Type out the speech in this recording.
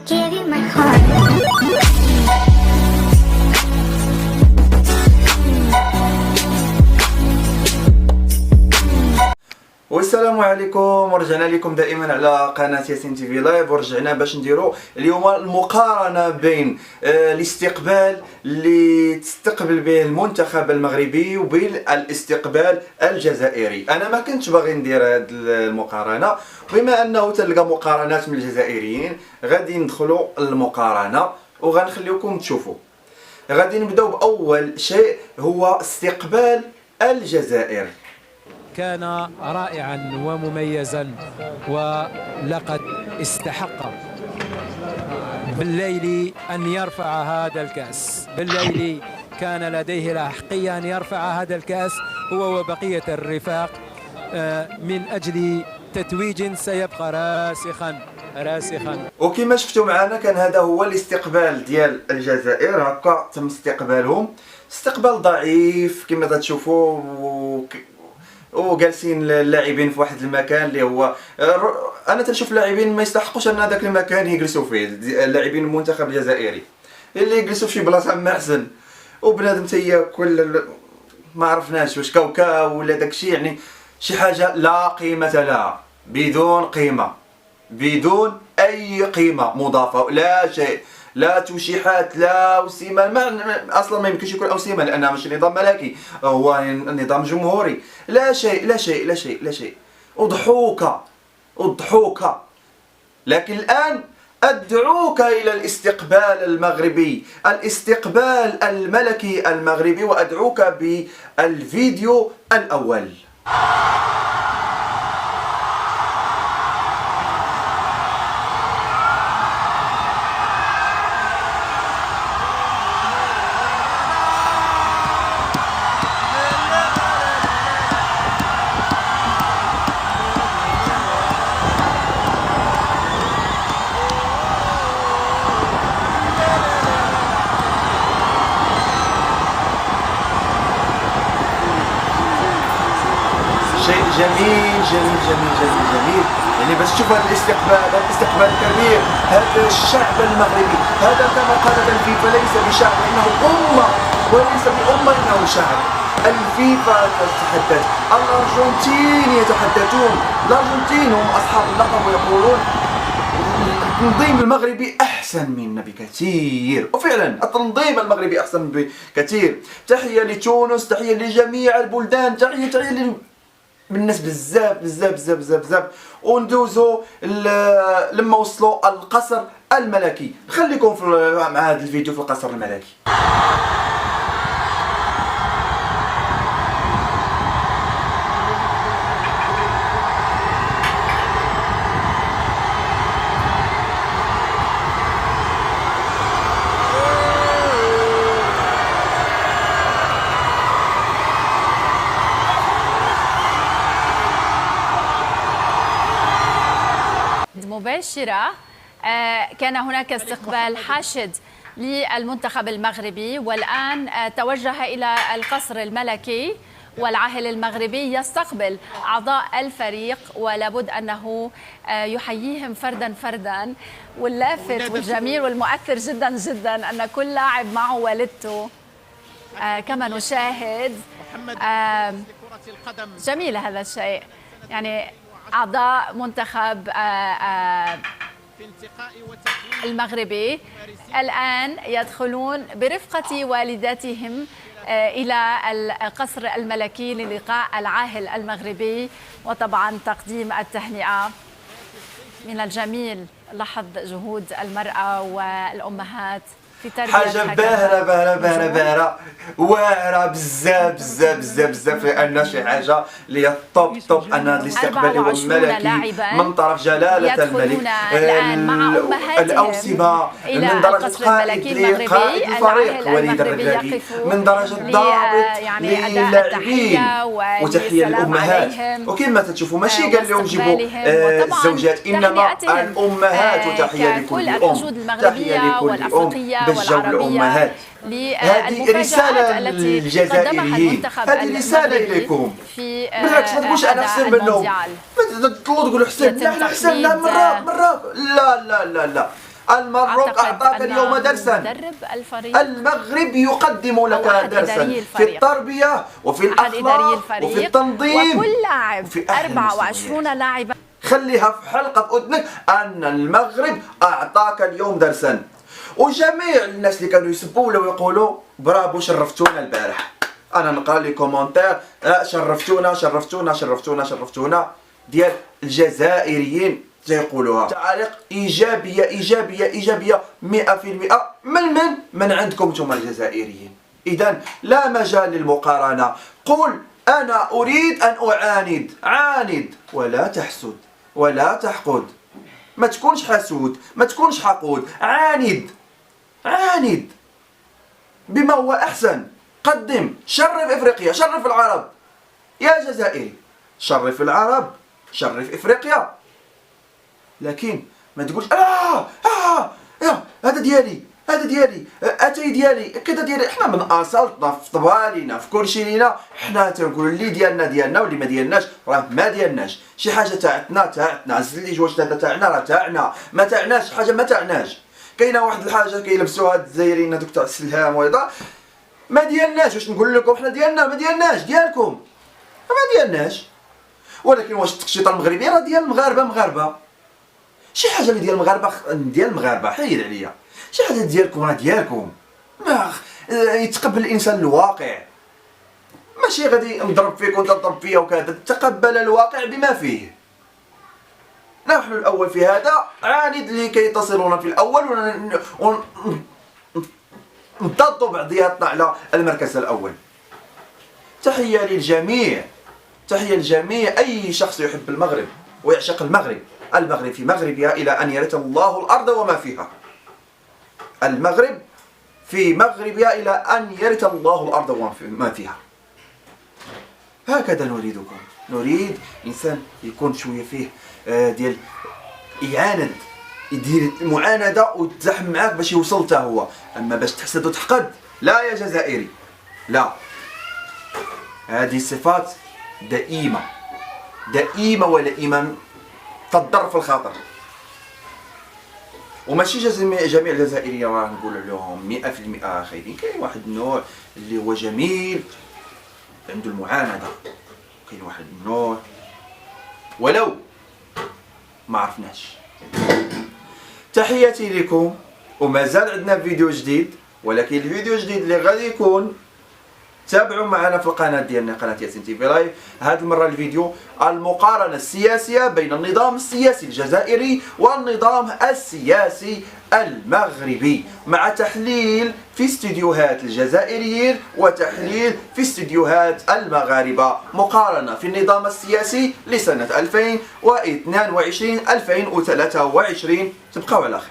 Give you my heart. والسلام عليكم، ورجعنا لكم دائما على قناه ياسين تي في لايف. ورجعنا باش نديروا اليوم المقارنه بين الاستقبال اللي تستقبل به المنتخب المغربي وبين الاستقبال الجزائري. انا ما كنتش باغي ندير هذه المقارنه، بما انه تلقى مقارنات من الجزائريين غادي ندخلوا المقارنه وغنخليكم تشوفوا. غادي نبداو باول شيء هو استقبال الجزائر. كان رائعا ومميزا ولقد استحق بالليل أن يرفع هذا الكأس. بالليل كان لديه الأحقية أن يرفع هذا الكأس هو وبقية الرفاق من أجل تتويج سيبقى راسخا. وكما شفتوا معنا كان هذا هو الاستقبال ديال الجزائر. هكا تم استقبالهم، استقبال ضعيف كما تشوفوا، وجالسين اللاعبين في واحد المكان اللي هو انا تنشوف اللاعبين ما يستحقوش ان هذاك المكان يجلسوا فيه. اللاعبين المنتخب الجزائري اللي يجلسوا في شي بلاصه ما احسن، وبنادم تياكل ما عرفناش واش كاوكا ولا داكشي، يعني شي حاجه لا قيمه لها، بدون قيمه، بدون اي قيمه مضافه، لا شيء، لا توشيحات، لا وسيمان، اصلا ما يمكنش يكون اوسيمان لانها ماشي نظام ملكي، هو نظام جمهوري. لا شيء لا شيء لا شيء لا شيء، اضحوكه. لكن الان ادعوك الى الاستقبال المغربي، الاستقبال الملكي المغربي، وادعوك بالفيديو الاول. شيء جميل جميل جميل جميل جميل، يعني باش تشوف هذا الاستقبال الكبير، هذا الشعب المغربي، هذا كما قالت الفيفا ليس بشعب انه امه، وليس بامه انه شعب. الفيفا تتحدث، الارجنتين يتحدثون، الارجنتين هم اصحاب اللقب ويقولون التنظيم المغربي احسن منا بكثير، وفعلا التنظيم المغربي احسن بكثير. تحيه لتونس، تحيه لجميع البلدان، تحيه بالناس بزاف بزاف بزاف بزاف بزاف. وندوزو لما وصلوا القصر الملكي. خليكم مع هذا الفيديو في القصر الملكي. مباشرة. كان هناك استقبال حاشد للمنتخب المغربي، والآن توجه إلى القصر الملكي، والعاهل المغربي يستقبل أعضاء الفريق، ولابد أنه يحييهم فردا فردا. واللافت والجميل والمؤثر جدا جدا أن كل لاعب معه والدته كما نشاهد. جميل هذا الشيء، يعني أعضاء منتخب المغربي الآن يدخلون برفقة والداتهم إلى القصر الملكي للقاء العاهل المغربي، وطبعا تقديم التهنئة. من الجميل لحظ جهود المرأة والأمهات في تربية حاجه باهره واعره بزاف بزاف بزاف بزاف، لان شي حاجه اللي هي الطوب ان هذا الاستقبال هو الملكي من طرف جلاله الملك. الاوسمه من درجه قائد الفريق وليد الركراكي، من درجه ضابط للاعبين، وتحيه للامهات. وكما تشوفوا ماشي قال لهم جيبوا الزوجات، انما الامهات، وتحيه لكل ام، تحيه لكل ام بالجو الأمهات. هذه رسالة للجزائريين، هذه رسالة إليكم. بالعكس ما تقولش أنا أحسن منهم، تطلعوا تقولوا حسن، لا أحنا أحسن، لا مرة لا لا لا لا. المروك أعطاك اليوم درسا. مدرب الفريق المغرب يقدم لك درسا في التربية وفي الأخلاق وفي التنظيم، وكل لاعب وفي أهل 24 لاعبا. خليها في حلقة أذنك أن المغرب أعطاك اليوم درسا. وجميع الناس اللي كانوا يسبوا له ويقولوا برافو شرفتونا البارح، أنا نقرأ لي كومنتير شرفتونا شرفتونا شرفتونا شرفتونا ديال الجزائريين تيقولوها تعاليق إيجابية إيجابية إيجابية 100% من عندكم انتم الجزائريين. إذا لا مجال للمقارنة. قل أنا أريد أن أعاند، عاند ولا تحسد ولا تحقد. ما تكونش حسود، ما تكونش حقود، عاند عاند بما هو أحسن. قدم، شرف إفريقيا، شرف العرب يا جزائري، شرف العرب، شرف إفريقيا. لكن ما تقولش هذا ديالي، هذا ديالي، اتاي ديالي، كذا ديالي. احنا من اصالتنا في طبالينا في كلشي لينا حنا تنقولوا اللي ديالنا ديالنا واللي ما ديالناش راه ما ديالناش. شي حاجه تاعتنا تاعتنا، عز لي واش هذا تاعنا راه تاعنا، ما تاعناش حاجه ما تاعناش. كاينه واحد الحاجه كيلبسوها الجزائريين هذوك تاع السلهام وهذا ما ديالناش. واش نقول لكم حنا ديالنا ما ديالناش، ديالكم ما ديالناش. ولكن واش التقشيطه المغربيه راه ديال المغاربه مغاربه. شي حاجه اللي ديال المغاربه ديال المغاربه حيد عليا. شي حاجه ديالكم راه ديالكم. ما يتقبل الانسان الواقع، ماشي غادي نضرب فيك وانت تضرب فيا وكذا. تقبل الواقع بما فيه. نحن الاول في هذا، عاند لكي تصلون في الاول ونضادوا بعضياتنا على المركز الاول. تحيه للجميع، تحيه للجميع. اي شخص يحب المغرب ويعشق المغرب. المغرب في مغربها إلى أن يرث الله الأرض وما فيها. المغرب في مغربها إلى أن يرث الله الأرض وما فيها. هكذا نريدكم. نريد إنسان يكون شوية فيه ديال يعاند، يدير معاندة ويتزاحم معاك باش يوصل حتى هو. أما باش تحسد وتحقد لا يا جزائري، لا. هذه صفات دائمة دائمة ولئيما تضر في الخاطر. وماشي جميع الجزائريين راه نقول لهم 100% خايبين. كاين واحد النوع اللي هو جميل عنده المعاندة، كاين واحد النوع ولو ما عرفناش. تحياتي لكم، ومازال عندنا فيديو جديد. ولكن الفيديو الجديد اللي غادي يكون، تابعوا معنا في القناة ديالنا قناة ياسين تي في لايف. هذه المرة الفيديو المقارنة السياسية بين النظام السياسي الجزائري والنظام السياسي المغربي، مع تحليل في استديوهات الجزائريين وتحليل في استديوهات المغاربة. مقارنة في النظام السياسي لسنة 2022-2023. تبقوا على خير.